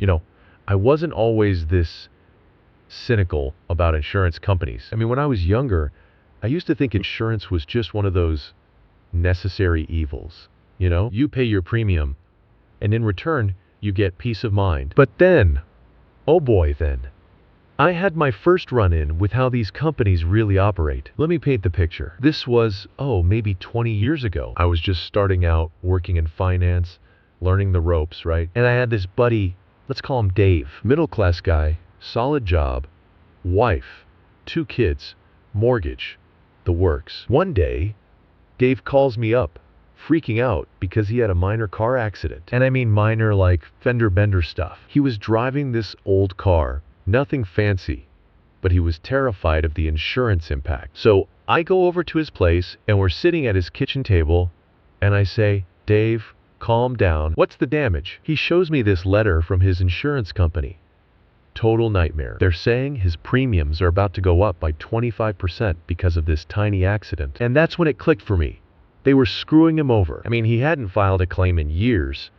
You know, I wasn't always this cynical about insurance companies. I mean, when I was younger, I used to think insurance was just one of those necessary evils. You pay your premium, and in return, you get peace of mind. But then, oh boy, I had my first run-in with how these companies really operate. Let me paint the picture. This was, maybe 20 years ago. I was just starting out working in finance, learning the ropes, right? And I had this buddy, let's call him Dave. Middle-class guy, solid job, wife, 2 kids, mortgage, the works. One day, Dave calls me up, freaking out because he had a minor car accident. And I mean minor like fender bender stuff. He was driving this old car, nothing fancy, but he was terrified of the insurance impact. So I go over to his place and we're sitting at his kitchen table and I say, Dave, calm down. What's the damage? He shows me this letter from his insurance company. Total nightmare. They're saying his premiums are about to go up by 25% because of this tiny accident. And that's when it clicked for me. They were screwing him over. I mean, he hadn't filed a claim in years,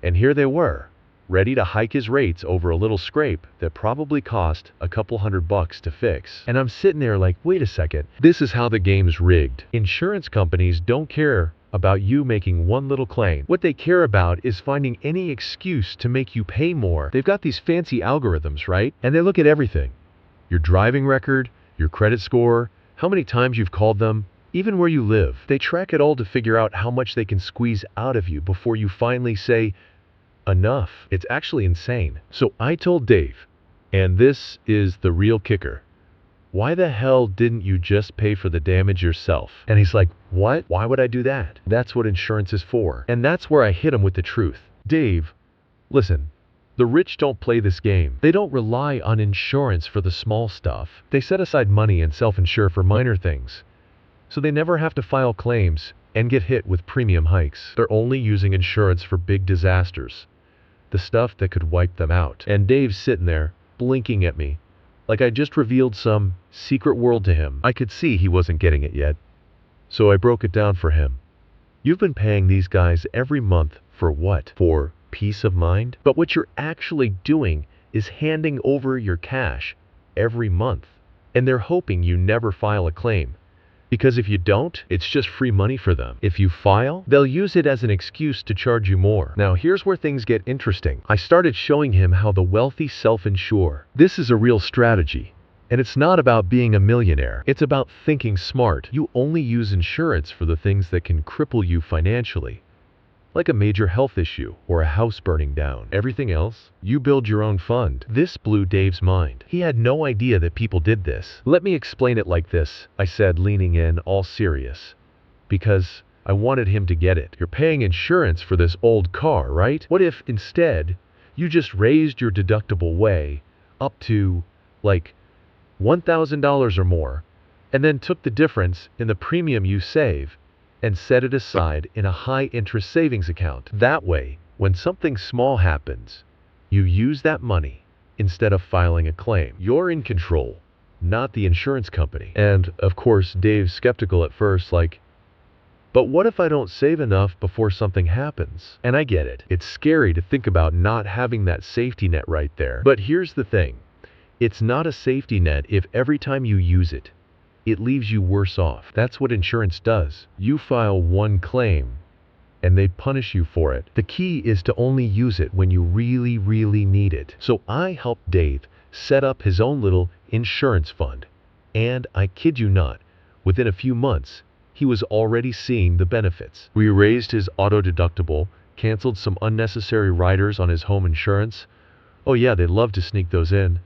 and here they were, ready to hike his rates over a little scrape that probably cost a couple $100 to fix. And I'm sitting there like, wait a second, this is how the game's rigged. Insurance companies don't care about you making one little claim. What they care about is finding any excuse to make you pay more. They've got these fancy algorithms, right? And they look at everything. Your driving record, your credit score, how many times you've called them, even where you live. They track it all to figure out how much they can squeeze out of you before you finally say, enough. It's actually insane. So I told Dave, and this is the real kicker, why the hell didn't you just pay for the damage yourself? And he's like, what? Why would I do that? That's what insurance is for. And that's where I hit him with the truth. Dave, listen, the rich don't play this game. They don't rely on insurance for the small stuff. They set aside money and self-insure for minor things. So they never have to file claims and get hit with premium hikes. They're only using insurance for big disasters, the stuff that could wipe them out. And Dave's sitting there, blinking at me, like I just revealed some secret world to him. I could see he wasn't getting it yet, so I broke it down for him. You've been paying these guys every month for what? For peace of mind? But what you're actually doing is handing over your cash every month, and they're hoping you never file a claim. Because if you don't, it's just free money for them. If you file, they'll use it as an excuse to charge you more. Now here's where things get interesting. I started showing him how the wealthy self-insure. This is a real strategy. And it's not about being a millionaire. It's about thinking smart. You only use insurance for the things that can cripple you financially, like a major health issue or a house burning down. Everything else, you build your own fund. This blew Dave's mind. He had no idea that people did this. Let me explain it like this, I said, leaning in, all serious, because I wanted him to get it. You're paying insurance for this old car, right? What if instead you just raised your deductible way up to like $1,000 or more, and then took the difference in the premium you save and set it aside in a high-interest savings account. That way, when something small happens, you use that money instead of filing a claim. You're in control, not the insurance company. And, of course, Dave's skeptical at first, like, but what if I don't save enough before something happens? And I get it. It's scary to think about not having that safety net right there. But here's the thing. It's not a safety net if every time you use it, it leaves you worse off. That's what insurance does. You file one claim, and they punish you for it. The key is to only use it when you really, really need it. So I helped Dave set up his own little insurance fund. And I kid you not, within a few months, he was already seeing the benefits. We raised his auto deductible, canceled some unnecessary riders on his home insurance. Oh yeah, they love to sneak those in.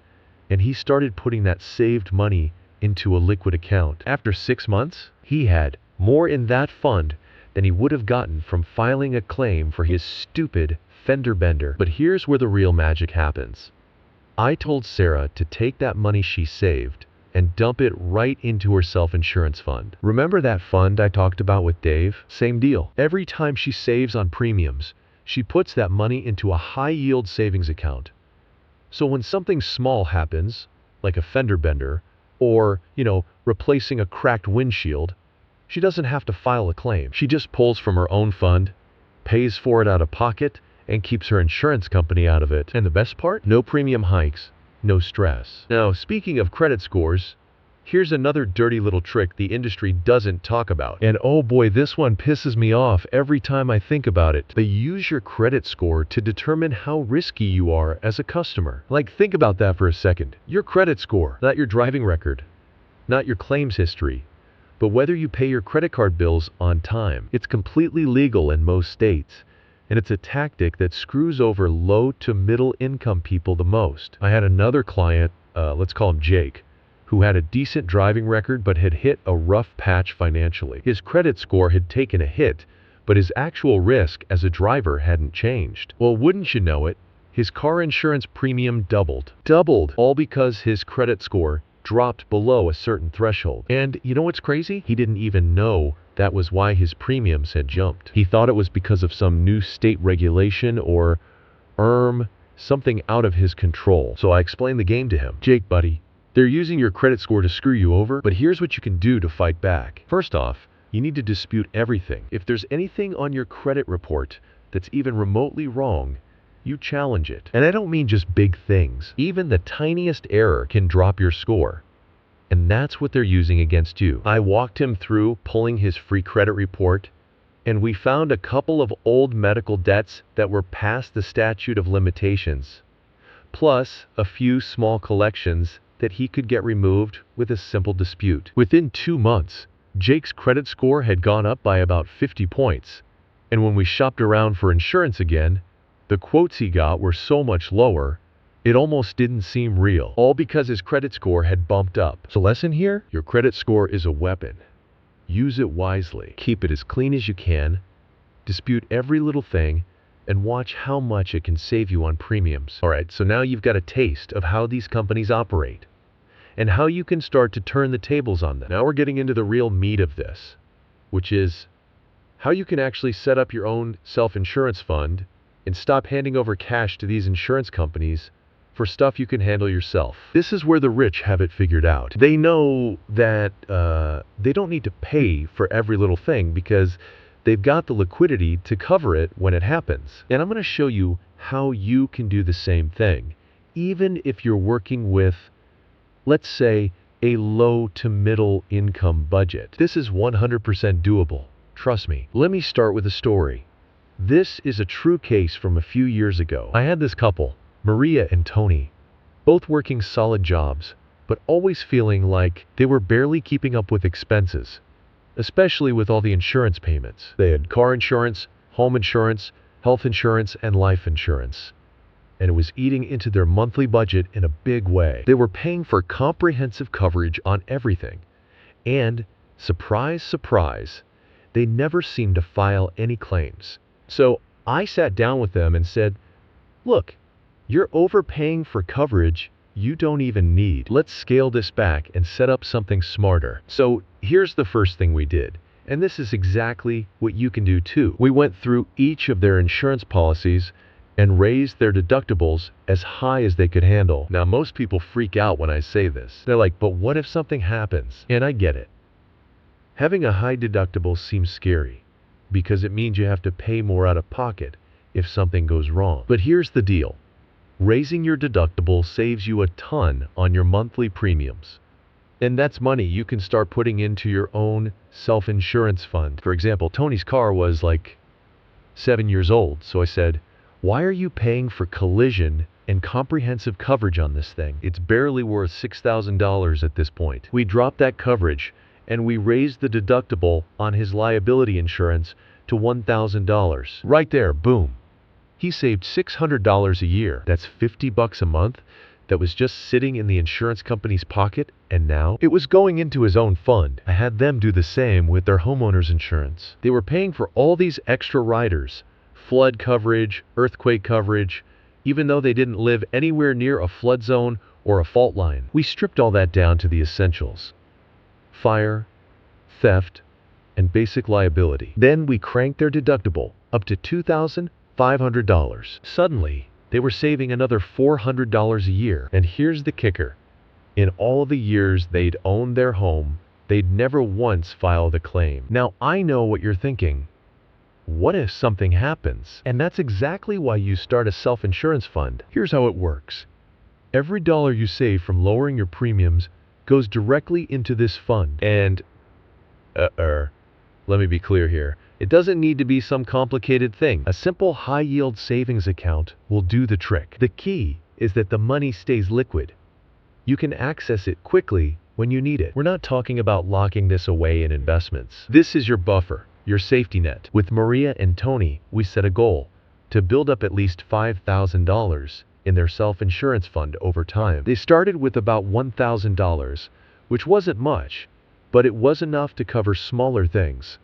And he started putting that saved money into a liquid account. After 6 months, he had more in that fund than he would have gotten from filing a claim for his stupid fender bender. But here's where the real magic happens. I told Sarah to take that money she saved and dump it right into her self-insurance fund. Remember that fund I talked about with Dave? Same deal. Every time she saves on premiums, she puts that money into a high-yield savings account. So when something small happens, like a fender bender, or, replacing a cracked windshield, she doesn't have to file a claim. She just pulls from her own fund, pays for it out of pocket, and keeps her insurance company out of it. And the best part? No premium hikes, no stress. Now, speaking of credit scores, here's another dirty little trick the industry doesn't talk about. And oh boy, this one pisses me off every time I think about it. They use your credit score to determine how risky you are as a customer. Like, think about that for a second. Your credit score, not your driving record, not your claims history, but whether you pay your credit card bills on time. It's completely legal in most states, and it's a tactic that screws over low to middle income people the most. I had another client, let's call him Jake, who had a decent driving record but had hit a rough patch financially. His credit score had taken a hit, but his actual risk as a driver hadn't changed. Well, wouldn't you know it, his car insurance premium doubled. All because his credit score dropped below a certain threshold. And you know what's crazy? He didn't even know that was why his premiums had jumped. He thought it was because of some new state regulation or something out of his control. So I explained the game to him. Jake, buddy, they're using your credit score to screw you over, but here's what you can do to fight back. First off, you need to dispute everything. If there's anything on your credit report that's even remotely wrong, you challenge it. And I don't mean just big things. Even the tiniest error can drop your score. And that's what they're using against you. I walked him through pulling his free credit report, and we found a couple of old medical debts that were past the statute of limitations, plus a few small collections that he could get removed with a simple dispute. Within 2 months, Jake's credit score had gone up by about 50 points, and when we shopped around for insurance again, the quotes he got were so much lower, it almost didn't seem real, all because his credit score had bumped up. So lesson here, your credit score is a weapon. Use it wisely. Keep it as clean as you can, dispute every little thing, and watch how much it can save you on premiums. Alright, so now you've got a taste of how these companies operate, and how you can start to turn the tables on them. Now we're getting into the real meat of this, which is how you can actually set up your own self-insurance fund and stop handing over cash to these insurance companies for stuff you can handle yourself. This is where the rich have it figured out. They know that they don't need to pay for every little thing because they've got the liquidity to cover it when it happens. And I'm going to show you how you can do the same thing, even if you're working with, let's say, a low to middle income budget. This is 100% doable. Trust me. Let me start with a story. This is a true case from a few years ago. I had this couple, Maria and Tony, both working solid jobs, but always feeling like they were barely keeping up with expenses, especially with all the insurance payments. They had car insurance, home insurance, health insurance, and life insurance, and it was eating into their monthly budget in a big way. They were paying for comprehensive coverage on everything, and surprise, surprise, they never seemed to file any claims. So I sat down with them and said, look, you're overpaying for coverage you don't even need. Let's scale this back and set up something smarter. So here's the first thing we did, and this is exactly what you can do too. We went through each of their insurance policies and raised their deductibles as high as they could handle. Now, most people freak out when I say this. They're like, but what if something happens? And I get it. Having a high deductible seems scary because it means you have to pay more out of pocket if something goes wrong. But here's the deal. Raising your deductible saves you a ton on your monthly premiums. And that's money you can start putting into your own self-insurance fund. For example, Tony's car was like 7 years old, so I said, why are you paying for collision and comprehensive coverage on this thing? It's barely worth $6,000 at this point. We dropped that coverage and we raised the deductible on his liability insurance to $1,000. Right there, boom. He saved $600 a year. That's $50 a month that was just sitting in the insurance company's pocket, and now it was going into his own fund. I had them do the same with their homeowner's insurance. They were paying for all these extra riders, flood coverage, earthquake coverage, even though they didn't live anywhere near a flood zone or a fault line. We stripped all that down to the essentials: fire, theft, and basic liability. Then we cranked their deductible up to $2,500. Suddenly, they were saving another $400 a year. And here's the kicker. In all the years they'd owned their home, they'd never once filed a claim. Now, I know what you're thinking. what if something happens? And that's exactly why you start a self-insurance fund. Here's how it works. Every dollar you save from lowering your premiums goes directly into this fund. And, let me be clear here. It doesn't need to be some complicated thing. A simple high-yield savings account will do the trick. The key is that the money stays liquid. You can access it quickly when you need it. We're not talking about locking this away in investments. This is your buffer, your safety net. With Maria and Tony, we set a goal to build up at least $5,000 in their self-insurance fund over time. They started with about $1,000, which wasn't much, but it was enough to cover smaller things,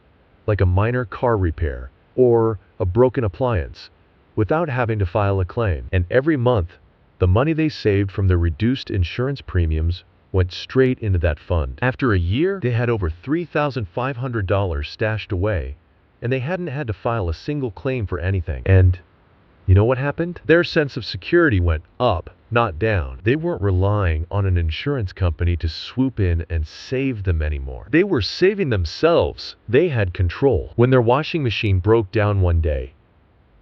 like a minor car repair or a broken appliance, without having to file a claim. And every month, the money they saved from their reduced insurance premiums went straight into that fund. After a year, they had over $3,500 stashed away, and they hadn't had to file a single claim for anything. And you know what happened? Their sense of security went up, not down. They weren't relying on an insurance company to swoop in and save them anymore. They were saving themselves. They had control. When their washing machine broke down one day,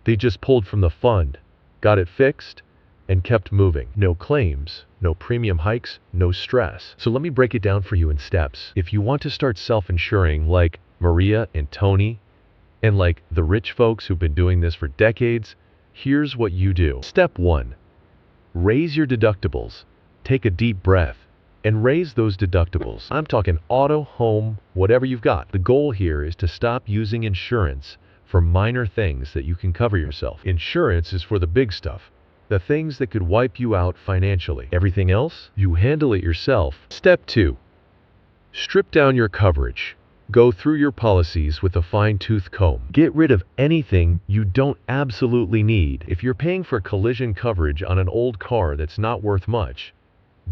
they just pulled from the fund, got it fixed, and kept moving. No claims, no premium hikes, no stress. So let me break it down for you in steps. If you want to start self-insuring like Maria and Tony, and like the rich folks who've been doing this for decades, here's what you do. Step 1. Raise your deductibles. Take a deep breath and raise those deductibles. I'm talking auto, home, whatever you've got. The goal here is to stop using insurance for minor things that you can cover yourself. Insurance is for the big stuff, the things that could wipe you out financially. Everything else, you handle it yourself. Step 2. Strip down your coverage. Go through your policies with a fine-tooth comb. Get rid of anything you don't absolutely need. If you're paying for collision coverage on an old car that's not worth much,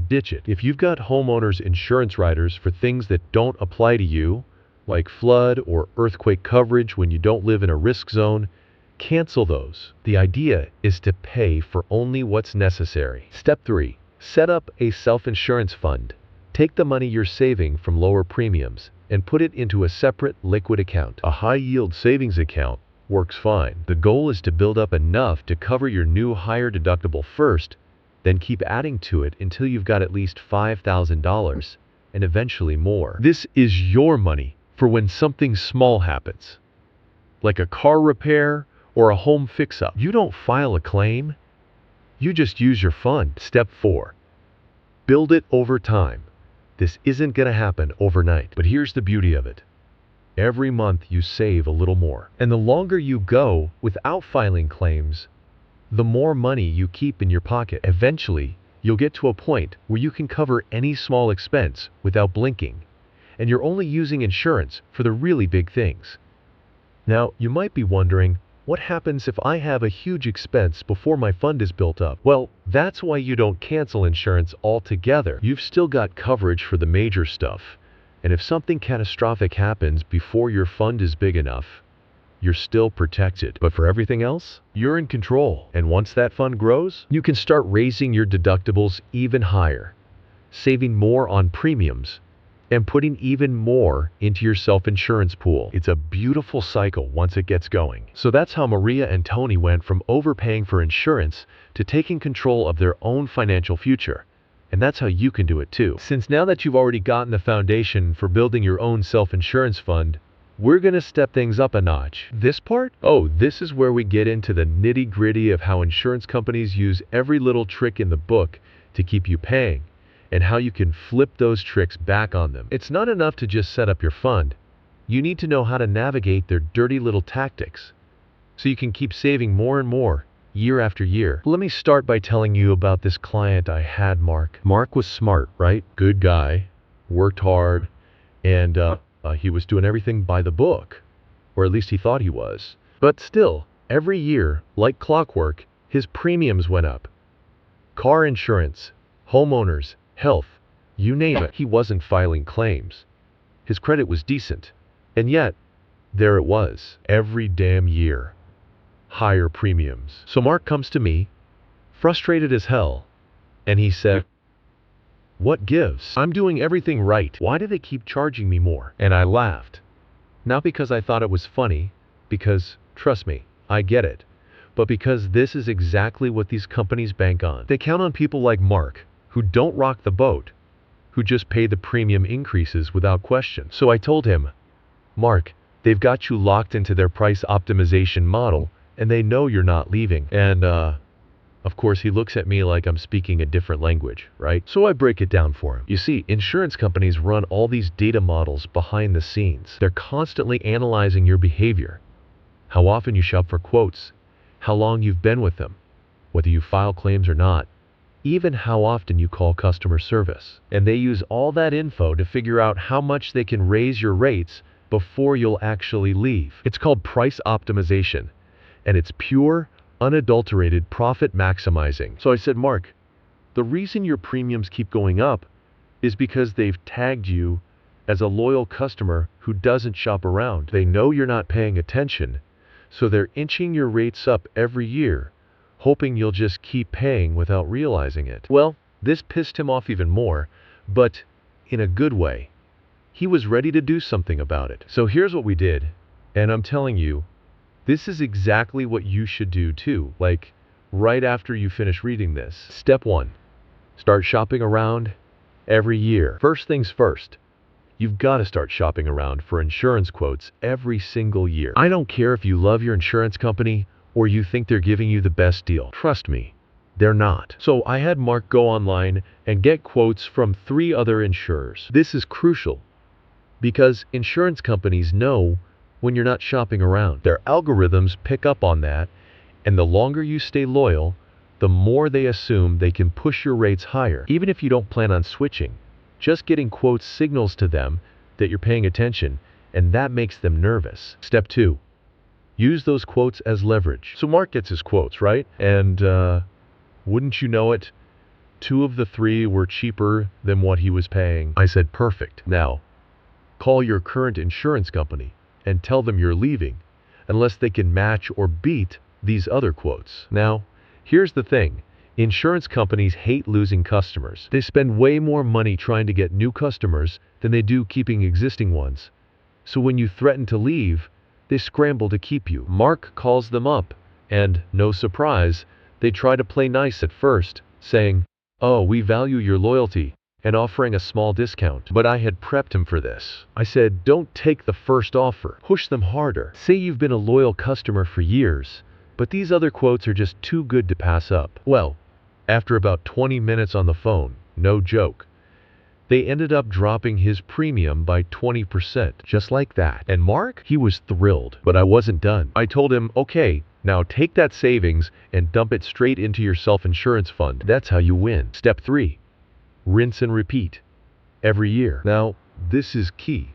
ditch it. If you've got homeowners insurance riders for things that don't apply to you, like flood or earthquake coverage when you don't live in a risk zone, cancel those. The idea is to pay for only what's necessary. Step 3. Set up a self-insurance fund. Take the money you're saving from lower premiums and put it into a separate liquid account. A high-yield savings account works fine. The goal is to build up enough to cover your new higher deductible first, then keep adding to it until you've got at least $5,000 and eventually more. This is your money for when something small happens, like a car repair or a home fix-up. You don't file a claim, you just use your fund. Step 4. Build it over time. This isn't going to happen overnight, but here's the beauty of it. Every month you save a little more. And the longer you go without filing claims, the more money you keep in your pocket. Eventually, you'll get to a point where you can cover any small expense without blinking, and you're only using insurance for the really big things. Now, you might be wondering, what happens if I have a huge expense before my fund is built up? Well, that's why you don't cancel insurance altogether. You've still got coverage for the major stuff. And if something catastrophic happens before your fund is big enough, you're still protected. But for everything else, you're in control. And once that fund grows, you can start raising your deductibles even higher, saving more on premiums, and putting even more into your self-insurance pool. It's a beautiful cycle once it gets going. So that's how Maria and Tony went from overpaying for insurance to taking control of their own financial future. And that's how you can do it too. Since now that you've already gotten the foundation for building your own self-insurance fund, we're going to step things up a notch. This part? Oh, this is where we get into the nitty-gritty of how insurance companies use every little trick in the book to keep you paying, and how you can flip those tricks back on them. It's not enough to just set up your fund. You need to know how to navigate their dirty little tactics, so you can keep saving more and more, year after year. Let me start by telling you about this client I had, Mark. Mark was smart, right? Good guy, worked hard, and he was doing everything by the book, or at least he thought he was. But still, every year, like clockwork, his premiums went up. Car insurance, homeowners, health, you name it. He wasn't filing claims. His credit was decent. And yet, there it was, every damn year. Higher premiums. So Mark comes to me, frustrated as hell, and he said, "What gives? I'm doing everything right. Why do they keep charging me more?" And I laughed. Not because I thought it was funny, because, trust me, I get it, but because this is exactly what these companies bank on. They count on people like Mark, who don't rock the boat, who just pay the premium increases without question. So I told him, Mark, they've got you locked into their price optimization model, and they know you're not leaving. And, of course, he looks at me like I'm speaking a different language, right? So I break it down for him. You see, insurance companies run all these data models behind the scenes. They're constantly analyzing your behavior, how often you shop for quotes, how long you've been with them, whether you file claims or not, even how often you call customer service. And they use all that info to figure out how much they can raise your rates before you'll actually leave. It's called price optimization, and it's pure, unadulterated profit maximizing. So I said, Mark, the reason your premiums keep going up is because they've tagged you as a loyal customer who doesn't shop around. They know you're not paying attention, so they're inching your rates up every year, hoping you'll just keep paying without realizing it. Well, this pissed him off even more, but in a good way. He was ready to do something about it. So here's what we did, and I'm telling you, this is exactly what you should do too, like right after you finish reading this. Step 1. Start shopping around every year. First things first, you've got to start shopping around for insurance quotes every single year. I don't care if you love your insurance company or you think they're giving you the best deal. Trust me, they're not. So I had Mark go online and get quotes from 3 other insurers. This is crucial because insurance companies know when you're not shopping around. Their algorithms pick up on that, and the longer you stay loyal, the more they assume they can push your rates higher. Even if you don't plan on switching, just getting quotes signals to them that you're paying attention, and that makes them nervous. Step 2. Use those quotes as leverage. So Mark gets his quotes, right? And wouldn't you know it, 2 of the 3 were cheaper than what he was paying. I said, perfect. Now, call your current insurance company and tell them you're leaving, unless they can match or beat these other quotes. Now, here's the thing. Insurance companies hate losing customers. They spend way more money trying to get new customers than they do keeping existing ones. So when you threaten to leave, they scramble to keep you. Mark calls them up, and, no surprise, they try to play nice at first, saying, oh, we value your loyalty, and offering a small discount. But I had prepped him for this. I said, don't take the first offer. Push them harder. Say you've been a loyal customer for years, but these other quotes are just too good to pass up. Well, after about 20 minutes on the phone, no joke, they ended up dropping his premium by 20%, just like that. And Mark, he was thrilled, but I wasn't done. I told him, okay, now take that savings and dump it straight into your self-insurance fund. That's how you win. Step 3. Rinse and repeat every year. Now, this is key.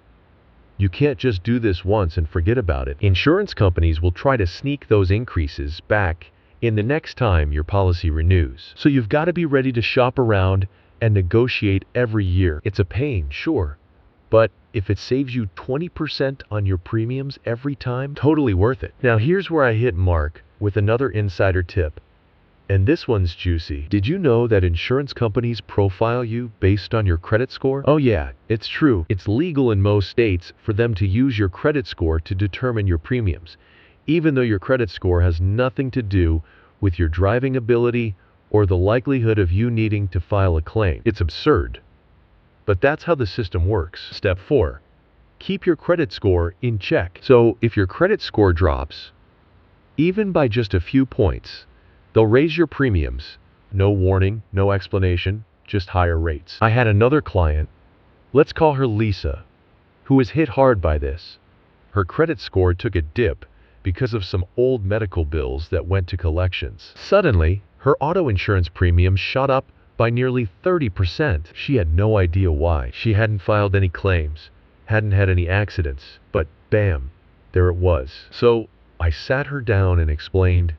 You can't just do this once and forget about it. Insurance companies will try to sneak those increases back in the next time your policy renews. So you've got to be ready to shop around and negotiate every year. It's a pain, sure, but if it saves you 20% on your premiums every time, totally worth it. Now here's where I hit Mark with another insider tip. And this one's juicy. Did you know that insurance companies profile you based on your credit score? Oh yeah, it's true. It's legal in most states for them to use your credit score to determine your premiums, even though your credit score has nothing to do with your driving ability or the likelihood of you needing to file a claim. It's absurd. But that's how the system works. Step 4. Keep your credit score in check. So if your credit score drops, even by just a few points, they'll raise your premiums. No warning, no explanation, just higher rates. I had another client, let's call her Lisa, who was hit hard by this. Her credit score took a dip because of some old medical bills that went to collections. Suddenly, her auto insurance premium shot up by nearly 30%. She had no idea why. She hadn't filed any claims, hadn't had any accidents, but bam, there it was. So I sat her down and explained,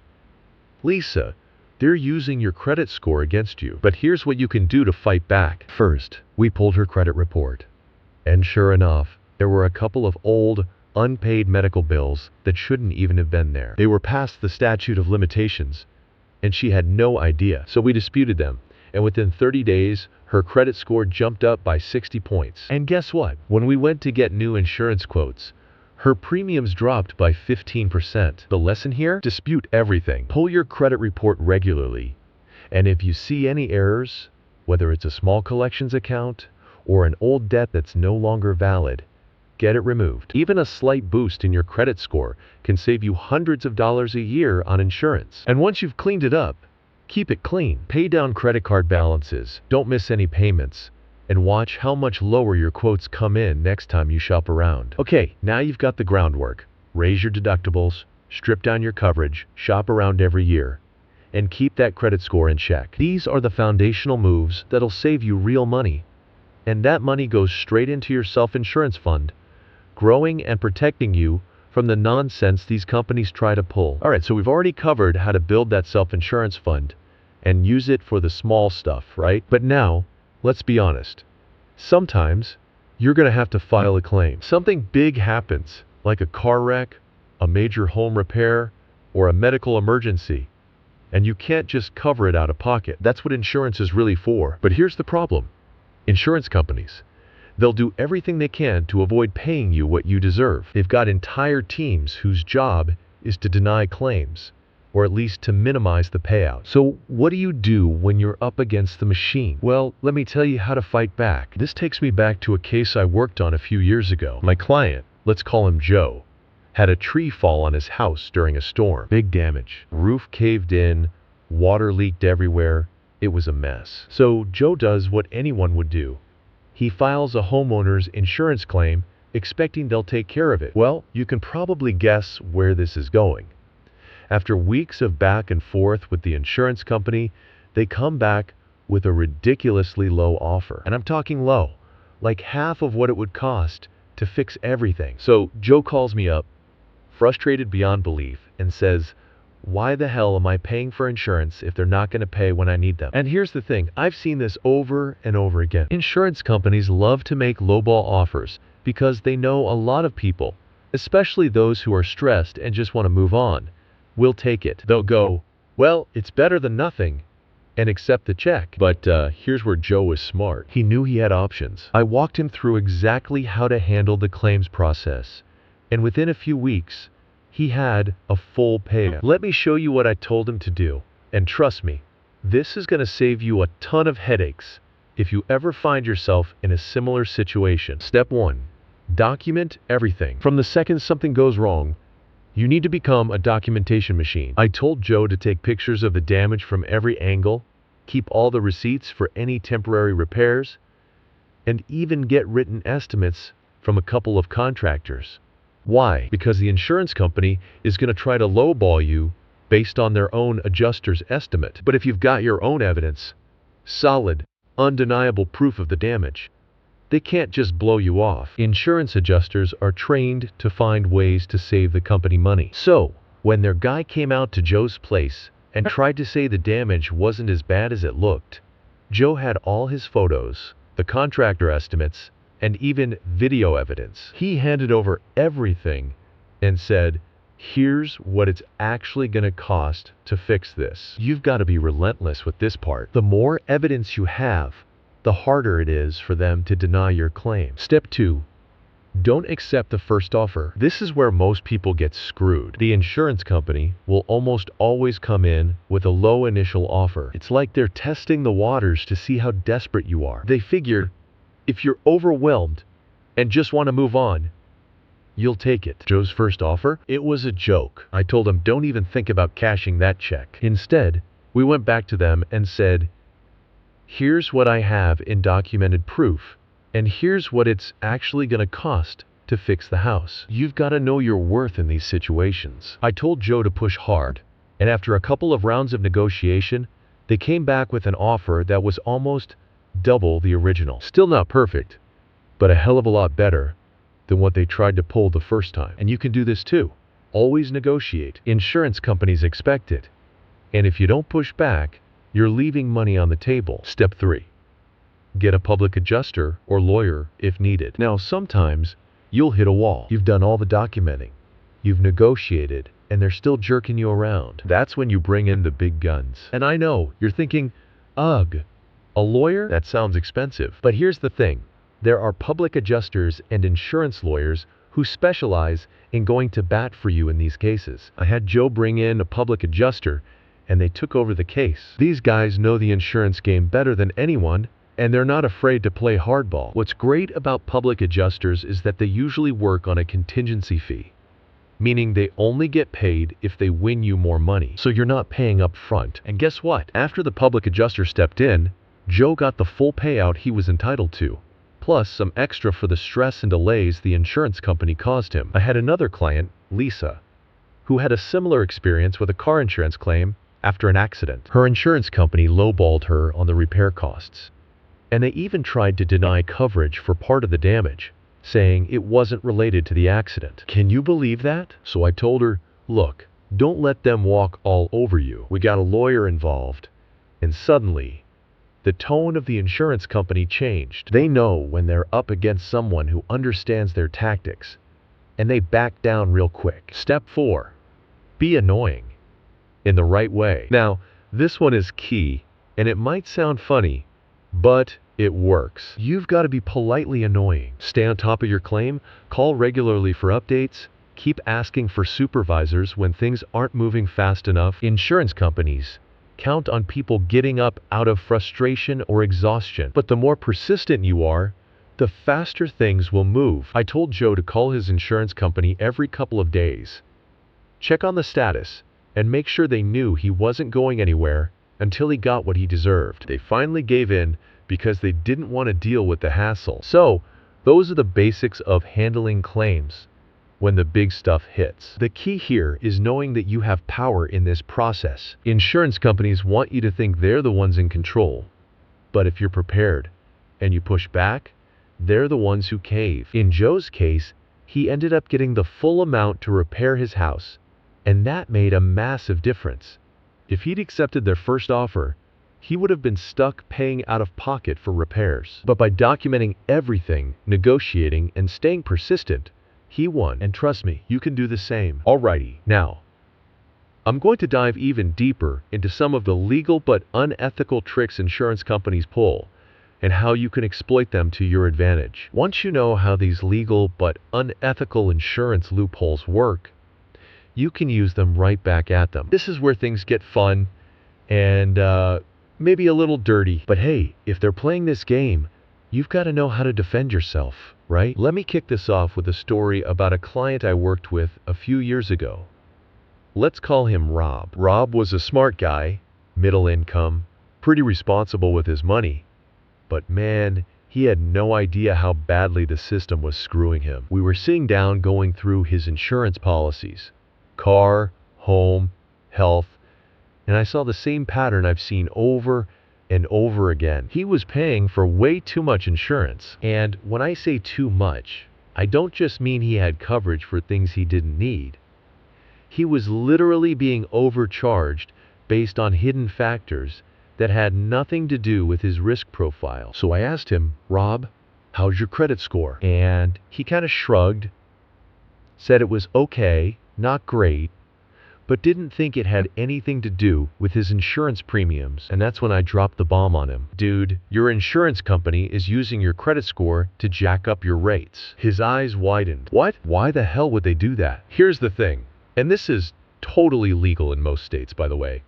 Lisa, they're using your credit score against you, but here's what you can do to fight back. First, we pulled her credit report. And sure enough, there were a couple of old, unpaid medical bills that shouldn't even have been there. They were past the statute of limitations, and she had no idea. So we disputed them, and within 30 days, her credit score jumped up by 60 points. And guess what? When we went to get new insurance quotes, her premiums dropped by 15%. The lesson here? Dispute everything. Pull your credit report regularly. And if you see any errors, whether it's a small collections account or an old debt that's no longer valid, get it removed. Even a slight boost in your credit score can save you hundreds of dollars a year on insurance. And once you've cleaned it up, keep it clean. Pay down credit card balances, don't miss any payments, and watch how much lower your quotes come in next time you shop around. Okay, now you've got the groundwork. Raise your deductibles, strip down your coverage, shop around every year, and keep that credit score in check. These are the foundational moves that'll save you real money. And that money goes straight into your self-insurance fund, growing and protecting you from the nonsense these companies try to pull. All right, so we've already covered how to build that self-insurance fund and use it for the small stuff, right? But now, let's be honest. Sometimes you're going to have to file a claim. Something big happens, like a car wreck, a major home repair, or a medical emergency, and you can't just cover it out of pocket. That's what insurance is really for. But here's the problem. Insurance companies, they'll do everything they can to avoid paying you what you deserve. They've got entire teams whose job is to deny claims, or at least to minimize the payout. So what do you do when you're up against the machine? Well, let me tell you how to fight back. This takes me back to a case I worked on a few years ago. My client, let's call him Joe, had a tree fall on his house during a storm. Big damage. Roof caved in, water leaked everywhere. It was a mess. So Joe does what anyone would do. He files a homeowner's insurance claim, expecting they'll take care of it. Well, you can probably guess where this is going. After weeks of back and forth with the insurance company, they come back with a ridiculously low offer. And I'm talking low, like half of what it would cost to fix everything. So Joe calls me up, frustrated beyond belief, and says, "Why the hell am I paying for insurance if they're not going to pay when I need them?" And here's the thing, I've seen this over and over again. Insurance companies love to make lowball offers because they know a lot of people, especially those who are stressed and just want to move on, will take it. They'll go, "Well, it's better than nothing," and accept the check. But here's where Joe was smart. He knew he had options. I walked him through exactly how to handle the claims process, and within a few weeks, he had a full payout. Let me show you what I told him to do. And trust me, this is going to save you a ton of headaches if you ever find yourself in a similar situation. Step 1. Document everything. From the second something goes wrong, you need to become a documentation machine. I told Joe to take pictures of the damage from every angle, keep all the receipts for any temporary repairs, and even get written estimates from a couple of contractors. Why? Because the insurance company is going to try to lowball you based on their own adjuster's estimate. But if you've got your own evidence, solid, undeniable proof of the damage, they can't just blow you off. Insurance adjusters are trained to find ways to save the company money. So, when their guy came out to Joe's place and tried to say the damage wasn't as bad as it looked, Joe had all his photos, the contractor estimates, and even video evidence. He handed over everything and said, "Here's what it's actually going to cost to fix this." You've got to be relentless with this part. The more evidence you have, the harder it is for them to deny your claim. Step 2. Don't accept the first offer. This is where most people get screwed. The insurance company will almost always come in with a low initial offer. It's like they're testing the waters to see how desperate you are. They figure, if you're overwhelmed and just want to move on, you'll take it. Joe's first offer? It was a joke. I told him, don't even think about cashing that check. Instead, we went back to them and said, "Here's what I have in documented proof, and here's what it's actually going to cost to fix the house." You've got to know your worth in these situations. I told Joe to push hard, and after a couple of rounds of negotiation, they came back with an offer that was almost double the original. Still not perfect, but a hell of a lot better than what they tried to pull the first time. And you can do this too. Always negotiate. Insurance companies expect it. And if you don't push back, you're leaving money on the table. Step 3. Get a public adjuster or lawyer if needed. Now, sometimes you'll hit a wall. You've done all the documenting. You've negotiated, and they're still jerking you around. That's when you bring in the big guns. And I know, you're thinking, ugh, a lawyer? That sounds expensive. But here's the thing. There are public adjusters and insurance lawyers who specialize in going to bat for you in these cases. I had Joe bring in a public adjuster, and they took over the case. These guys know the insurance game better than anyone, and they're not afraid to play hardball. What's great about public adjusters is that they usually work on a contingency fee, meaning they only get paid if they win you more money, so you're not paying up front. And guess what? After the public adjuster stepped in, Joe got the full payout he was entitled to, plus some extra for the stress and delays the insurance company caused him. I had another client, Lisa, who had a similar experience with a car insurance claim after an accident. Her insurance company lowballed her on the repair costs, and they even tried to deny coverage for part of the damage, saying it wasn't related to the accident. Can you believe that? So I told her, look, don't let them walk all over you. We got a lawyer involved, and suddenly, the tone of the insurance company changed. They know when they're up against someone who understands their tactics, and they back down real quick. Step 4. Be annoying in the right way. Now, this one is key, and it might sound funny, but it works. You've got to be politely annoying. Stay on top of your claim, call regularly for updates, keep asking for supervisors when things aren't moving fast enough. Insurance companies count on people getting up out of frustration or exhaustion, but the more persistent you are, the faster things will move. I told Joe to call his insurance company every couple of days, check on the status, and make sure they knew he wasn't going anywhere until he got what he deserved. They finally gave in because they didn't want to deal with the hassle. So, those are the basics of handling claims when the big stuff hits. The key here is knowing that you have power in this process. Insurance companies want you to think they're the ones in control, but if you're prepared and you push back, they're the ones who cave. In Joe's case, he ended up getting the full amount to repair his house, and that made a massive difference. If he'd accepted their first offer, he would have been stuck paying out of pocket for repairs. But by documenting everything, negotiating, and staying persistent, he won. And trust me, you can do the same. Alrighty, now, I'm going to dive even deeper into some of the legal but unethical tricks insurance companies pull, and how you can exploit them to your advantage. Once you know how these legal but unethical insurance loopholes work, you can use them right back at them. This is where things get fun and maybe a little dirty. But hey, if they're playing this game, you've got to know how to defend yourself, right? Let me kick this off with a story about a client I worked with a few years ago. Let's call him Rob. Rob was a smart guy, middle income, pretty responsible with his money. But man, he had no idea how badly the system was screwing him. We were sitting down going through his insurance policies, car, home, health, and I saw the same pattern I've seen over and over again. He was paying for way too much insurance. And when I say too much, I don't just mean he had coverage for things he didn't need. He was literally being overcharged based on hidden factors that had nothing to do with his risk profile. So I asked him, Rob, how's your credit score? And he kind of shrugged, said it was okay, not great, but didn't think it had anything to do with his insurance premiums. And that's when I dropped the bomb on him. Dude, your insurance company is using your credit score to jack up your rates. His eyes widened. What? Why the hell would they do that? Here's the thing, and this is totally legal in most states, by the way.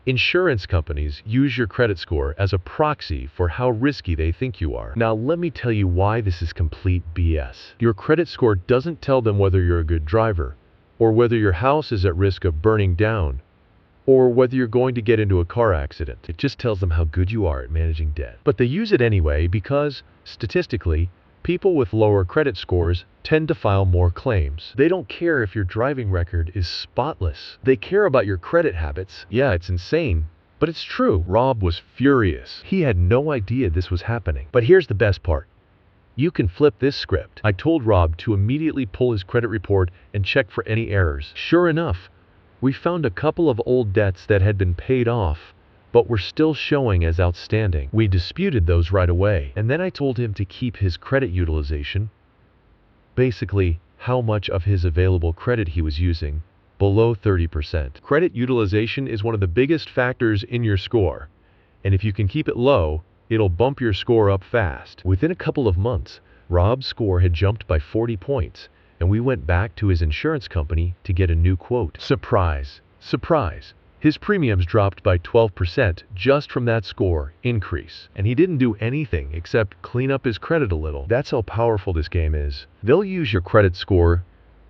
Insurance companies use your credit score as a proxy for how risky they think you are. Now, let me tell you why this is complete BS. Your credit score doesn't tell them whether you're a good driver, or whether your house is at risk of burning down, or whether you're going to get into a car accident. It just tells them how good you are at managing debt. But they use it anyway because, statistically, people with lower credit scores tend to file more claims. They don't care if your driving record is spotless. They care about your credit habits. Yeah, it's insane, but it's true. Rob was furious. He had no idea this was happening. But here's the best part. You can flip this script. I told Rob to immediately pull his credit report and check for any errors. Sure enough, we found a couple of old debts that had been paid off, but were still showing as outstanding. We disputed those right away, and then I told him to keep his credit utilization, basically how much of his available credit he was using, below 30%. Credit utilization is one of the biggest factors in your score, and if you can keep it low, it'll bump your score up fast. Within a couple of months, Rob's score had jumped by 40 points, and we went back to his insurance company to get a new quote. Surprise, surprise. His premiums dropped by 12% just from that score increase. And he didn't do anything except clean up his credit a little. That's how powerful this game is. They'll use your credit score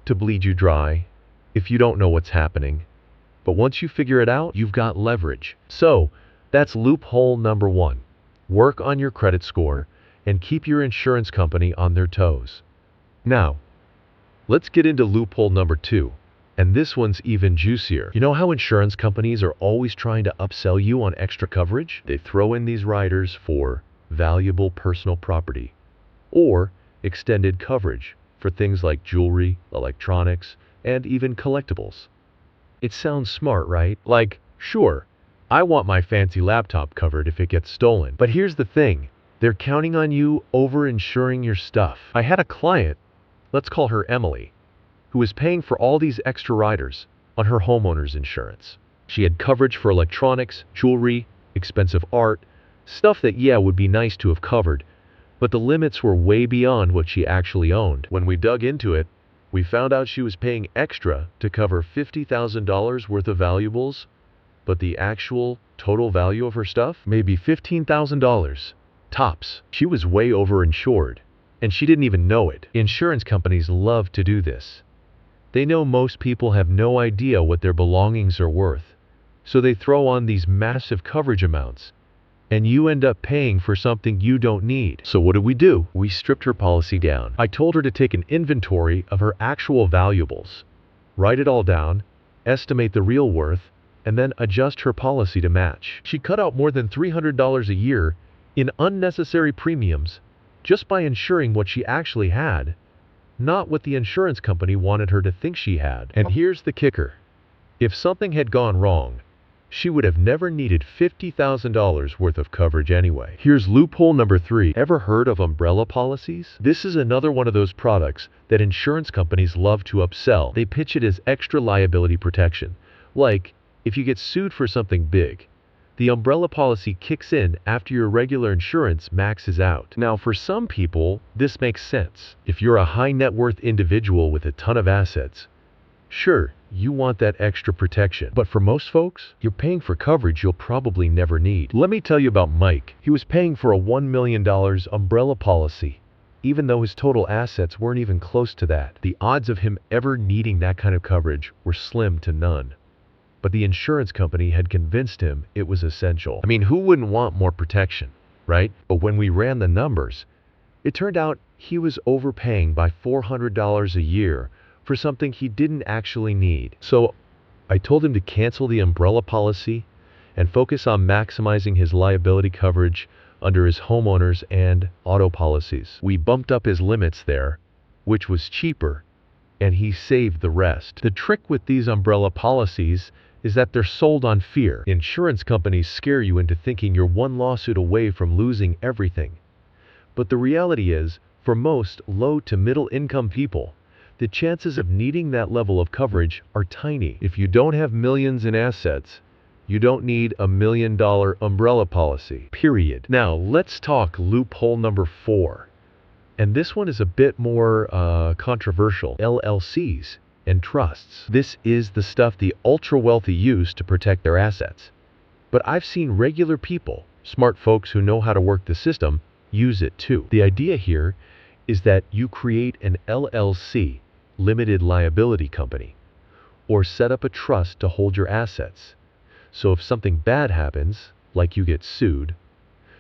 to bleed you dry if you don't know what's happening. But once you figure it out, you've got leverage. So, that's loophole number 1. Work on your credit score and keep your insurance company on their toes. Now, let's get into loophole number 2. And this one's even juicier. You know how insurance companies are always trying to upsell you on extra coverage? They throw in these riders for valuable personal property or extended coverage for things like jewelry, electronics, and even collectibles. It sounds smart, right? Like, sure, I want my fancy laptop covered if it gets stolen. But here's the thing. They're counting on you over-insuring your stuff. I had a client, let's call her Emily, who was paying for all these extra riders on her homeowner's insurance. She had coverage for electronics, jewelry, expensive art, stuff that, yeah, would be nice to have covered, but the limits were way beyond what she actually owned. When we dug into it, we found out she was paying extra to cover $50,000 worth of valuables, but the actual total value of her stuff may be $15,000. Tops. She was way overinsured, and she didn't even know it. Insurance companies love to do this. They know most people have no idea what their belongings are worth, so they throw on these massive coverage amounts, and you end up paying for something you don't need. So what did we do? We stripped her policy down. I told her to take an inventory of her actual valuables, write it all down, estimate the real worth, and then adjust her policy to match. She cut out more than $300 a year in unnecessary premiums just by insuring what she actually had, not what the insurance company wanted her to think she had. And here's the kicker. If something had gone wrong, she would have never needed $50,000 worth of coverage anyway. Here's loophole number 3. Ever heard of umbrella policies? This is another one of those products that insurance companies love to upsell. They pitch it as extra liability protection. Like, if you get sued for something big, the umbrella policy kicks in after your regular insurance maxes out. Now, for some people, this makes sense. If you're a high net worth individual with a ton of assets, sure, you want that extra protection. But for most folks, you're paying for coverage you'll probably never need. Let me tell you about Mike. He was paying for a $1 million umbrella policy, even though his total assets weren't even close to that. The odds of him ever needing that kind of coverage were slim to none. But the insurance company had convinced him it was essential. I mean, who wouldn't want more protection, right? But when we ran the numbers, it turned out he was overpaying by $400 a year for something he didn't actually need. So I told him to cancel the umbrella policy and focus on maximizing his liability coverage under his homeowners and auto policies. We bumped up his limits there, which was cheaper, and he saved the rest. The trick with these umbrella policies is that they're sold on fear. Insurance companies scare you into thinking you're one lawsuit away from losing everything. But the reality is, for most low to middle income people, the chances of needing that level of coverage are tiny. If you don't have millions in assets, you don't need a $1 million umbrella policy, period. Now, let's talk loophole number 4. And this one is a bit more controversial. LLCs and trusts. This is the stuff the ultra-wealthy use to protect their assets. But I've seen regular people, smart folks who know how to work the system, use it too. The idea here is that you create an LLC, limited liability company, or set up a trust to hold your assets. So if something bad happens, like you get sued,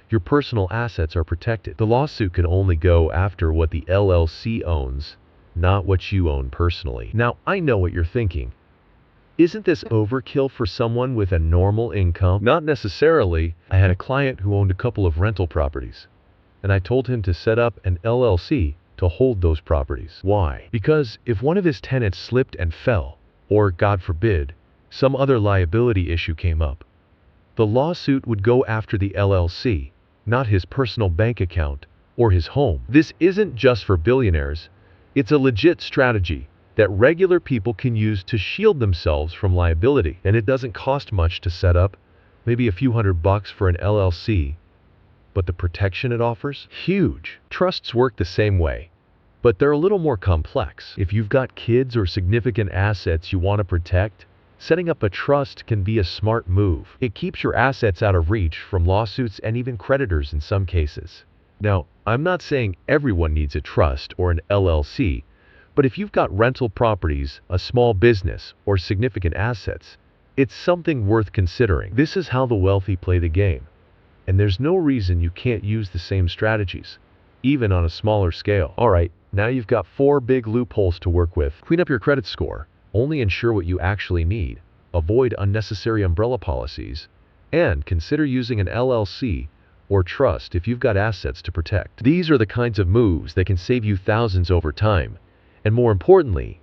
your personal assets are protected. The lawsuit can only go after what the LLC owns, not what you own personally. Now, I know what you're thinking. Isn't this overkill for someone with a normal income? Not necessarily. I had a client who owned a couple of rental properties, and I told him to set up an LLC to hold those properties. Why? Because if one of his tenants slipped and fell, or God forbid, some other liability issue came up, the lawsuit would go after the LLC, not his personal bank account or his home. This isn't just for billionaires. It's a legit strategy that regular people can use to shield themselves from liability. And it doesn't cost much to set up, maybe a few $100 for an LLC. But the protection it offers? Huge. Trusts work the same way. but they're a little more complex. If you've got kids or significant assets you want to protect, setting up a trust can be a smart move. It keeps your assets out of reach from lawsuits and even creditors in some cases. Now, I'm not saying everyone needs a trust or an LLC, but if you've got rental properties, a small business, or significant assets, it's something worth considering. This is how the wealthy play the game, and there's no reason you can't use the same strategies, even on a smaller scale. Alright, now you've got 4 big loopholes to work with. Clean up your credit score. Only insure what you actually need. Avoid unnecessary umbrella policies. And consider using an LLC or trust if you've got assets to protect. These are the kinds of moves that can save you thousands over time, and more importantly,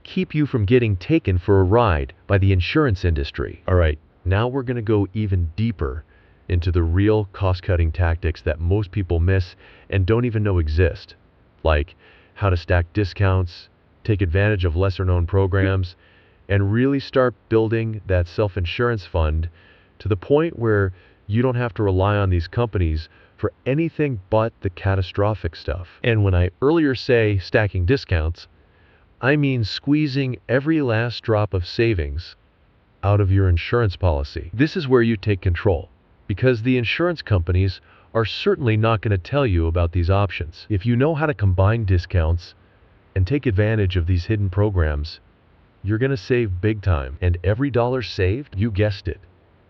keep you from getting taken for a ride by the insurance industry. Alright, now we're going to go even deeper into the real cost-cutting tactics that most people miss and don't even know exist, like how to stack discounts, take advantage of lesser-known programs, and really start building that self-insurance fund to the point where you don't have to rely on these companies for anything but the catastrophic stuff. And when I earlier say stacking discounts, I mean squeezing every last drop of savings out of your insurance policy. This is where you take control, because the insurance companies are certainly not going to tell you about these options. If you know how to combine discounts and take advantage of these hidden programs, you're going to save big time. And every dollar saved, you guessed it,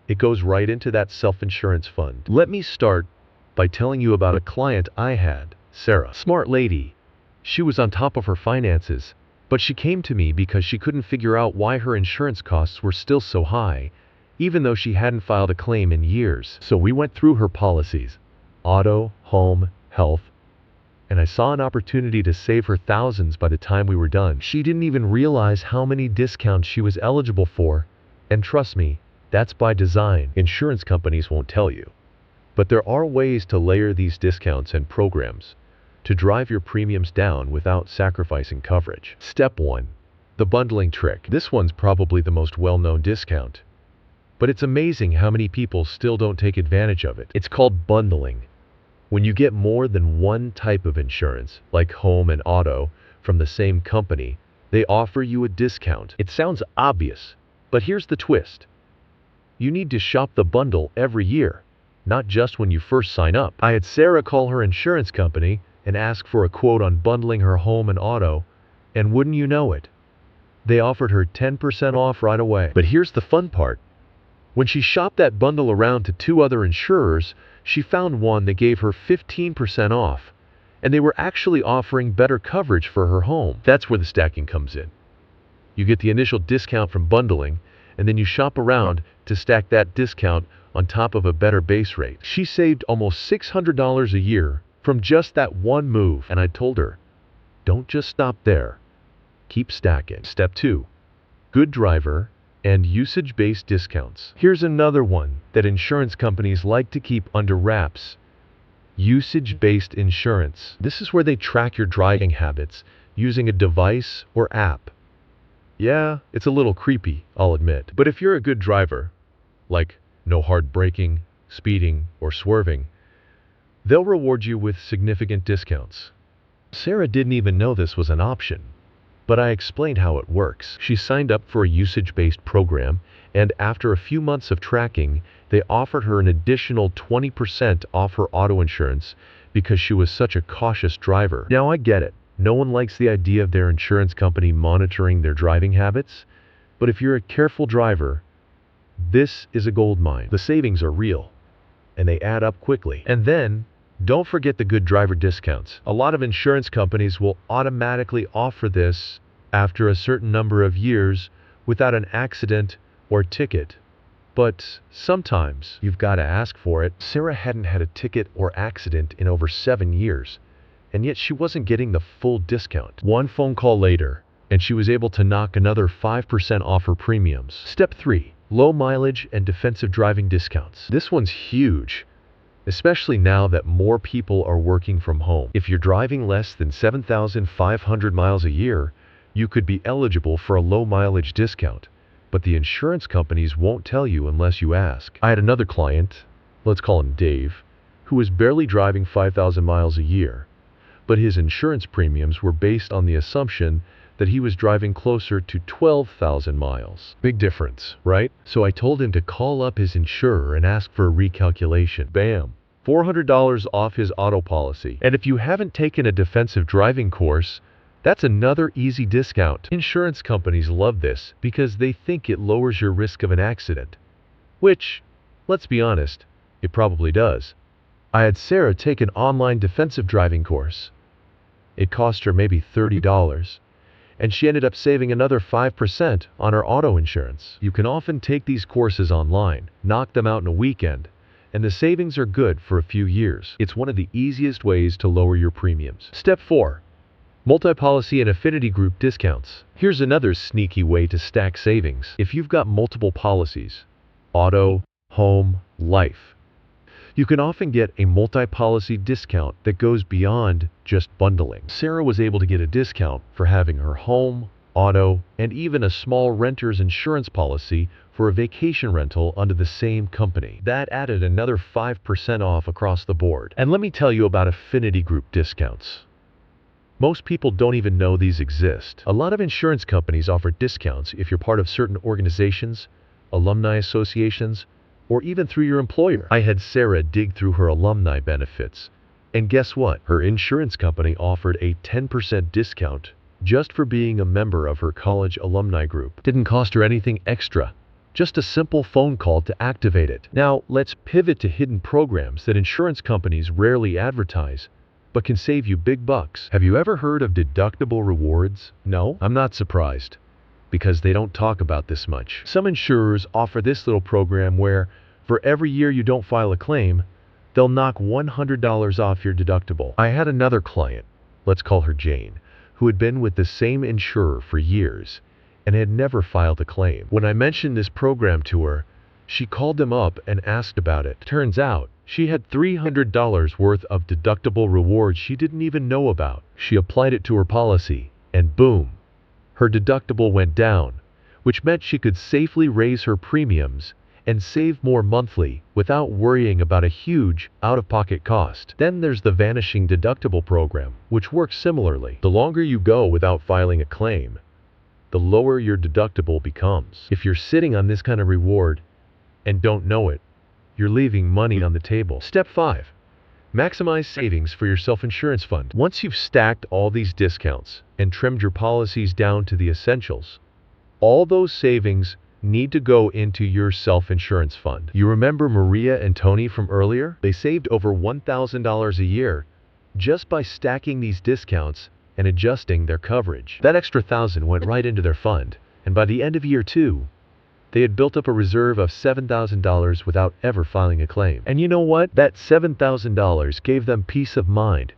it goes right into that self-insurance fund. Let me start by telling you about a client I had, Sarah. Smart lady. She was on top of her finances, but she came to me because she couldn't figure out why her insurance costs were still so high, even though she hadn't filed a claim in years. So we went through her policies, auto, home, health, and I saw an opportunity to save her thousands by the time we were done. She didn't even realize how many discounts she was eligible for, and trust me, that's by design. Insurance companies won't tell you. But there are ways to layer these discounts and programs to drive your premiums down without sacrificing coverage. Step 1. The bundling trick. This one's probably the most well-known discount, but it's amazing how many people still don't take advantage of it. It's called bundling. When you get more than one type of insurance, like home and auto, from the same company, they offer you a discount. It sounds obvious, but here's the twist. You need to shop the bundle every year, not just when you first sign up. I had Sarah call her insurance company and ask for a quote on bundling her home and auto, and wouldn't you know it, they offered her 10% off right away. But here's the fun part. When she shopped that bundle around to 2 other insurers, she found one that gave her 15% off, and they were actually offering better coverage for her home. That's where the stacking comes in. You get the initial discount from bundling, and then you shop around to stack that discount on top of a better base rate. She saved almost $600 a year from just that one move, and I told her, don't just stop there. Keep stacking. Step 2. Good driver and usage-based discounts. Here's another one that insurance companies like to keep under wraps. Usage-based insurance. This is where they track your driving habits using a device or app. Yeah, it's a little creepy, I'll admit. But if you're a good driver, like no hard braking, speeding, or swerving, they'll reward you with significant discounts. Sarah didn't even know this was an option, but I explained how it works. She signed up for a usage-based program, and after a few months of tracking, they offered her an additional 20% off her auto insurance because she was such a cautious driver. Now I get it. No one likes the idea of their insurance company monitoring their driving habits, but if you're a careful driver, this is a goldmine. The savings are real, and they add up quickly. And then, don't forget the good driver discounts. A lot of insurance companies will automatically offer this after a certain number of years without an accident or ticket. But sometimes you've got to ask for it. Sarah hadn't had a ticket or accident in over 7 years, and yet she wasn't getting the full discount. One phone call later, and she was able to knock another 5% off her premiums. Step 3. Low mileage and defensive driving discounts. This one's huge, especially now that more people are working from home. If you're driving less than 7,500 miles a year, you could be eligible for a low mileage discount, but the insurance companies won't tell you unless you ask. I had another client, let's call him Dave, who was barely driving 5,000 miles a year, but his insurance premiums were based on the assumption that he was driving closer to 12,000 miles. Big difference, right? So I told him to call up his insurer and ask for a recalculation. Bam! $400 off his auto policy. And if you haven't taken a defensive driving course, that's another easy discount. Insurance companies love this because they think it lowers your risk of an accident. Which, let's be honest, it probably does. I had Sarah take an online defensive driving course. It cost her maybe $30, and she ended up saving another 5% on her auto insurance. You can often take these courses online, knock them out in a weekend, and the savings are good for a few years. It's one of the easiest ways to lower your premiums. Step 4. Multi-policy and affinity group discounts. Here's another sneaky way to stack savings. If you've got multiple policies, auto, home, life, you can often get a multi-policy discount that goes beyond just bundling. Sarah was able to get a discount for having her home, auto, and even a small renter's insurance policy for a vacation rental under the same company. That added another 5% off across the board. And let me tell you about affinity group discounts. Most people don't even know these exist. A lot of insurance companies offer discounts if you're part of certain organizations, alumni associations, or even through your employer. I had Sarah dig through her alumni benefits, and guess what? Her insurance company offered a 10% discount just for being a member of her college alumni group. Didn't cost her anything extra, just a simple phone call to activate it. Now, let's pivot to hidden programs that insurance companies rarely advertise, but can save you big bucks. Have you ever heard of deductible rewards? No? I'm not surprised, because they don't talk about this much. Some insurers offer this little program where, for every year you don't file a claim, they'll knock $100 off your deductible. I had another client, let's call her Jane, who had been with the same insurer for years and had never filed a claim. When I mentioned this program to her, she called them up and asked about it. Turns out, she had $300 worth of deductible rewards she didn't even know about. She applied it to her policy, and boom, her deductible went down, which meant she could safely raise her premiums and save more monthly without worrying about a huge out-of-pocket cost. Then there's the Vanishing Deductible program, which works similarly. The longer you go without filing a claim, the lower your deductible becomes. If you're sitting on this kind of reward and don't know it, you're leaving money on the table. Step 5. Maximize savings for your self-insurance fund. Once you've stacked all these discounts and trimmed your policies down to the essentials, all those savings need to go into your self-insurance fund. You remember Maria and Tony from earlier? They saved over $1,000 a year just by stacking these discounts and adjusting their coverage. That extra $1,000 went right into their fund, and by the end of year 2, they had built up a reserve of $7,000 without ever filing a claim. And you know what? That $7,000 gave them peace of mind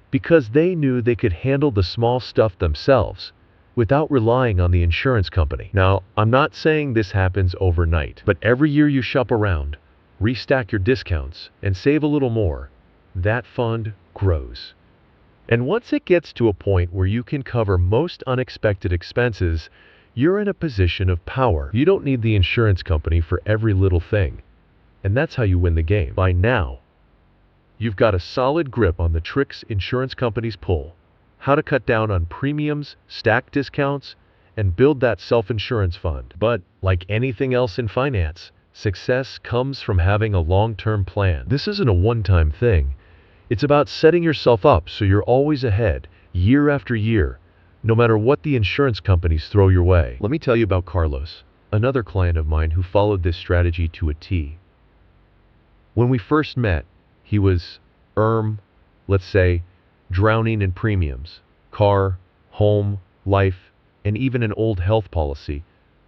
because they knew they could handle the small stuff themselves without relying on the insurance company. Now, I'm not saying this happens overnight, but every year you shop around, restack your discounts, and save a little more, that fund grows. And once it gets to a point where you can cover most unexpected expenses, you're in a position of power. You don't need the insurance company for every little thing. And that's how you win the game. By now, you've got a solid grip on the tricks insurance companies pull, how to cut down on premiums, stack discounts, and build that self-insurance fund. But like anything else in finance, success comes from having a long-term plan. This isn't a one-time thing. It's about setting yourself up so you're always ahead, year after year, no matter what the insurance companies throw your way. Let me tell you about Carlos, another client of mine who followed this strategy to a T. When we first met, he was, let's say, drowning in premiums, car, home, life, and even an old health policy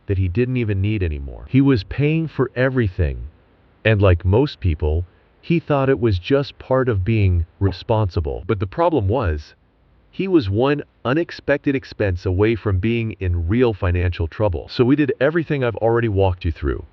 that he didn't even need anymore. He was paying for everything, and like most people, he thought it was just part of being responsible. But the problem was, he was one unexpected expense away from being in real financial trouble. So we did everything I've already walked you through.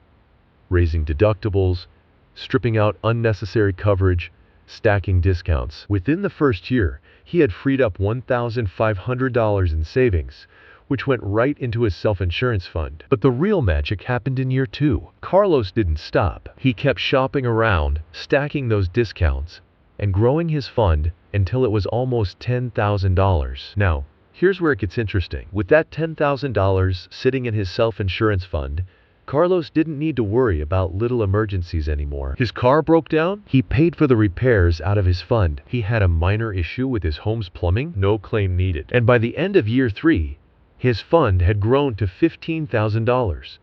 Raising deductibles, stripping out unnecessary coverage, stacking discounts. Within the first year, he had freed up $1,500 in savings, which went right into his self-insurance fund. But the real magic happened in year 2. Carlos didn't stop. He kept shopping around, stacking those discounts, and growing his fund until it was almost $10,000. Now, here's where it gets interesting. With that $10,000 sitting in his self-insurance fund, Carlos didn't need to worry about little emergencies anymore. His car broke down? He paid for the repairs out of his fund. He had a minor issue with his home's plumbing? No claim needed. And by the end of year 3, his fund had grown to $15,000.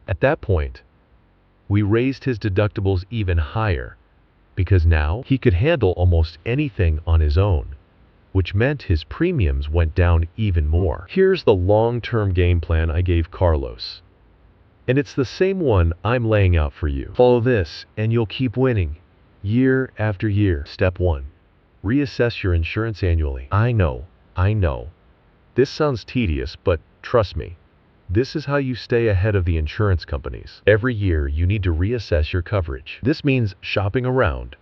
At that point, we raised his deductibles even higher because now he could handle almost anything on his own, which meant his premiums went down even more. Here's the long-term game plan I gave Carlos. And it's the same one I'm laying out for you. Follow this and you'll keep winning year after year. Step 1. Reassess your insurance annually. I know. This sounds tedious, but trust me, this is how you stay ahead of the insurance companies. Every year, you need to reassess your coverage. This means shopping around,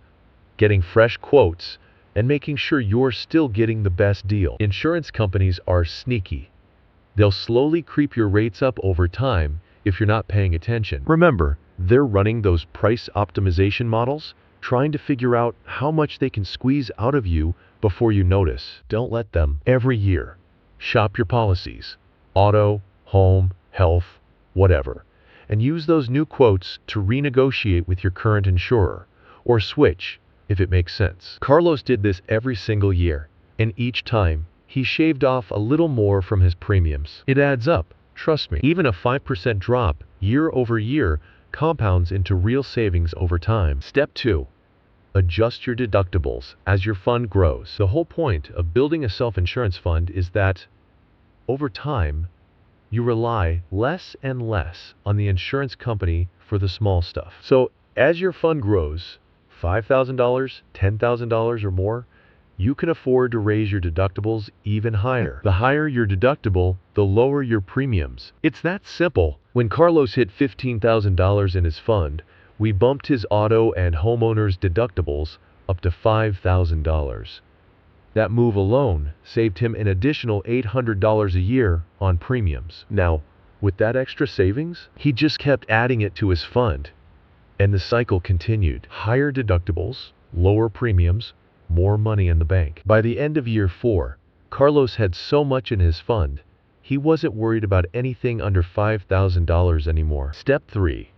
getting fresh quotes, and making sure you're still getting the best deal. Insurance companies are sneaky. They'll slowly creep your rates up over time if you're not paying attention. Remember, they're running those price optimization models, trying to figure out how much they can squeeze out of you before you notice. Don't let them. Every year, shop your policies, auto, home, health, whatever, and use those new quotes to renegotiate with your current insurer, or switch if it makes sense. Carlos did this every single year, and each time, he shaved off a little more from his premiums. It adds up. Trust me, even a 5% drop year over year compounds into real savings over time. Step 2. Adjust your deductibles as your fund grows. The whole point of building a self-insurance fund is that, over time, you rely less and less on the insurance company for the small stuff. So, as your fund grows, $5,000, $10,000 or more, you can afford to raise your deductibles even higher. The higher your deductible, the lower your premiums. It's that simple. When Carlos hit $15,000 in his fund, we bumped his auto and homeowners deductibles up to $5,000. That move alone saved him an additional $800 a year on premiums. Now, with that extra savings, he just kept adding it to his fund, and the cycle continued. Higher deductibles, lower premiums, more money in the bank. By the end of year 4, Carlos had so much in his fund, he wasn't worried about anything under $5,000 anymore. Step 3.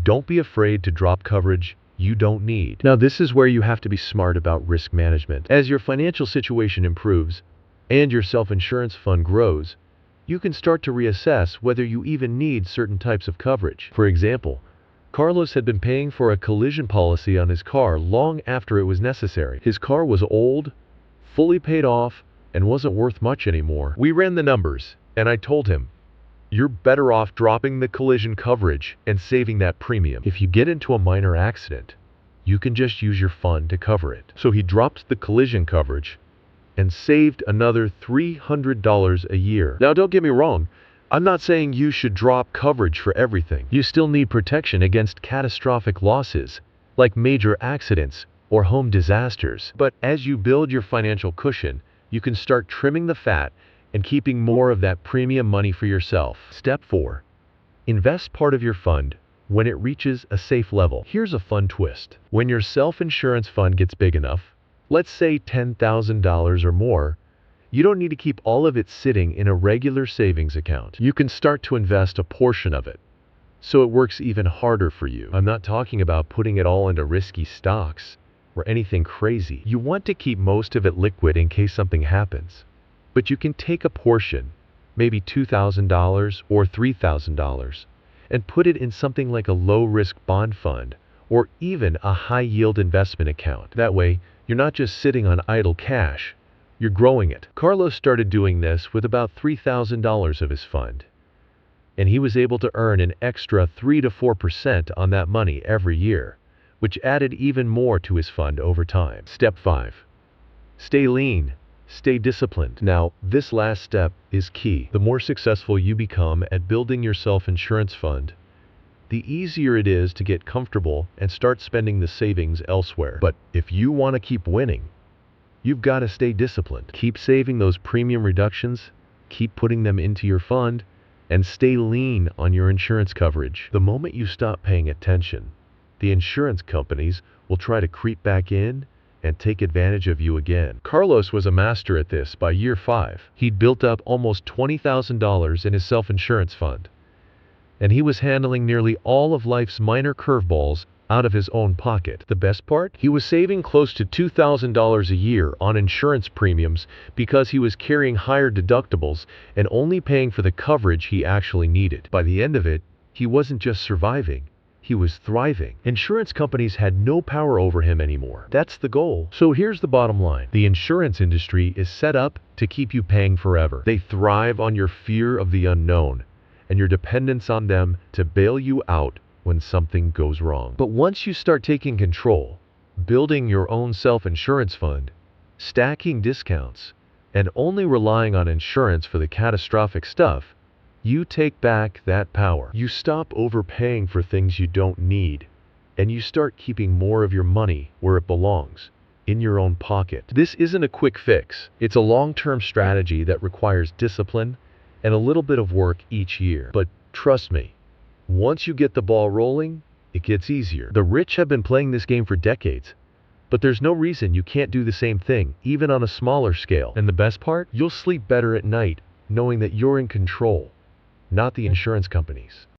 Don't be afraid to drop coverage you don't need. Now, this is where you have to be smart about risk management. As your financial situation improves and your self-insurance fund grows, you can start to reassess whether you even need certain types of coverage. For example, Carlos had been paying for a collision policy on his car long after it was necessary. His car was old, fully paid off, and wasn't worth much anymore. We ran the numbers, and I told him, you're better off dropping the collision coverage and saving that premium. If you get into a minor accident, you can just use your fund to cover it. So he dropped the collision coverage and saved another $300 a year. Now, don't get me wrong. I'm not saying you should drop coverage for everything. You still need protection against catastrophic losses, like major accidents or home disasters. But as you build your financial cushion, you can start trimming the fat and keeping more of that premium money for yourself. Step 4. Invest part of your fund when it reaches a safe level. Here's a fun twist. When your self-insurance fund gets big enough, let's say $10,000 or more, you don't need to keep all of it sitting in a regular savings account. You can start to invest a portion of it, so it works even harder for you. I'm not talking about putting it all into risky stocks or anything crazy. You want to keep most of it liquid in case something happens. But you can take a portion, maybe $2,000 or $3,000, and put it in something like a low-risk bond fund or even a high-yield investment account. That way, you're not just sitting on idle cash, you're growing it. Carlos started doing this with about $3,000 of his fund, and he was able to earn an extra 3 to 4% on that money every year, which added even more to his fund over time. Step 5. Stay lean. Stay disciplined. Now, this last step is key. The more successful you become at building your self-insurance fund, the easier it is to get comfortable and start spending the savings elsewhere. But if you want to keep winning, you've got to stay disciplined. Keep saving those premium reductions, keep putting them into your fund, and stay lean on your insurance coverage. The moment you stop paying attention, the insurance companies will try to creep back in and take advantage of you again. Carlos was a master at this by year 5. He'd built up almost $20,000 in his self-insurance fund, and he was handling nearly all of life's minor curveballs out of his own pocket. The best part? He was saving close to $2,000 a year on insurance premiums because he was carrying higher deductibles and only paying for the coverage he actually needed. By the end of it, he wasn't just surviving, he was thriving. Insurance companies had no power over him anymore. That's the goal. So here's the bottom line. The insurance industry is set up to keep you paying forever. They thrive on your fear of the unknown and your dependence on them to bail you out when something goes wrong. But once you start taking control, building your own self-insurance fund, stacking discounts, and only relying on insurance for the catastrophic stuff, you take back that power. You stop overpaying for things you don't need, and you start keeping more of your money where it belongs, in your own pocket. This isn't a quick fix. It's a long-term strategy that requires discipline and a little bit of work each year. But trust me, once you get the ball rolling, it gets easier. The rich have been playing this game for decades, but there's no reason you can't do the same thing, even on a smaller scale. And the best part? You'll sleep better at night knowing that you're in control, not the insurance companies.